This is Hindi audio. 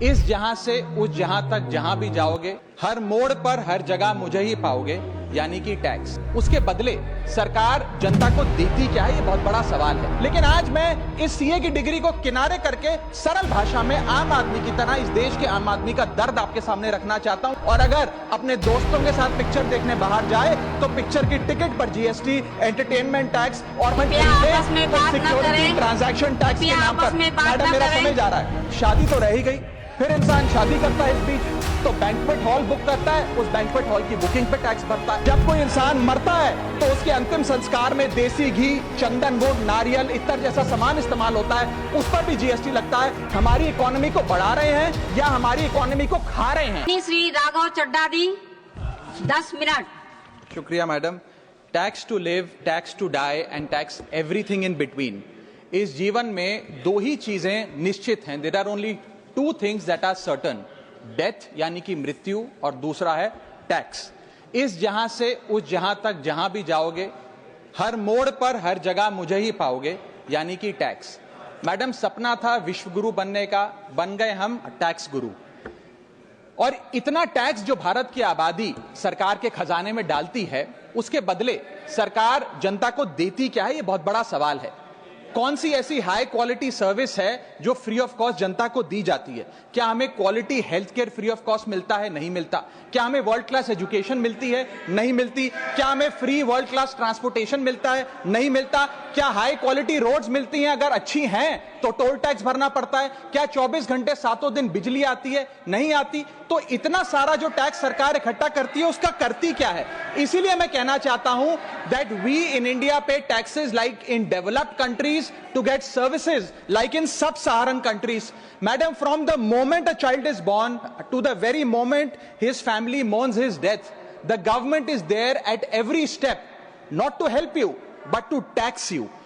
इस जहां से उस जहां तक जहां भी जाओगे, हर मोड़ पर हर जगह मुझे ही पाओगे, यानी कि टैक्स। उसके बदले सरकार जनता को देती क्या है, ये बहुत बड़ा सवाल है। लेकिन आज मैं इस सीए की डिग्री को किनारे करके सरल भाषा में आम आदमी की तरह इस देश के आम आदमी का दर्द आपके सामने रखना चाहता हूं। और अगर अपने दोस्तों के साथ पिक्चर देखने बाहर जाए तो पिक्चर की टिकट पर जीएसटी, एंटरटेनमेंट टैक्स और सिक्योरिटी ट्रांजैक्शन टैक्स के नाम पर, मैडम मेरा समय जा रहा है, शादी तो रह ही गई। फिर इंसान शादी करता है, इस बीच तो बैंक्वेट हॉल बुक करता है, उस बैंक्वेट हॉल की बुकिंग पे टैक्स भरता है। जब कोई इंसान मरता है तो उसके अंतिम संस्कार में देसी घी, चंदन गुड़, नारियल, इत्तर जैसा सामान इस्तेमाल होता है, उस पर भी जीएसटी लगता है। हमारी इकोनॉमी को बढ़ा रहे हैं या हमारी इकोनॉमी को खा रहे हैं? श्री राघव चड्डा दी 10 मिनट। शुक्रिया madam. Tax to live, tax to die and tax everything in between. इस जीवन में दो ही चीजें निश्चित हैं। There are only two things that are certain, death यानी कि मृत्यु, और दूसरा है टैक्स। इस जहां से उस जहां तक जहां भी जाओगे, हर मोड़ पर हर जगह मुझे ही पाओगे, यानी कि टैक्स। मैडम सपना था विश्व गुरु बनने का, बन गए हम टैक्स गुरु। और इतना टैक्स जो भारत की आबादी सरकार के खजाने में डालती है, उसके बदले सरकार जनता को देती क्या है, यह बहुत बड़ा सवाल है। कौन सी ऐसी हाई क्वालिटी सर्विस है जो फ्री ऑफ कॉस्ट जनता को दी जाती है? क्या हमें quality health care free of cost मिलता है? नहीं मिलता। क्या हमें वर्ल्ड क्लास एजुकेशन मिलती है? नहीं मिलती। क्या हमें फ्री वर्ल्ड क्लास ट्रांसपोर्टेशन मिलता है? नहीं मिलता। क्या हाई क्वालिटी रोड्स मिलती हैं? अगर अच्छी हैं तो टोल टैक्स भरना पड़ता है। क्या 24 घंटे 7 दिन बिजली आती है? नहीं आती। तो इतना सारा जो टैक्स सरकार इकट्ठा करती है, उसका करती क्या है? इसीलिए मैं कहना चाहता हूं दैट वी इन इंडिया पे taxes like in developed countries to get services like in sub-Saharan countries. Madam, from the moment a child is born to the very moment his family mourns his death, the government is there at every step, not to help you, but to tax you.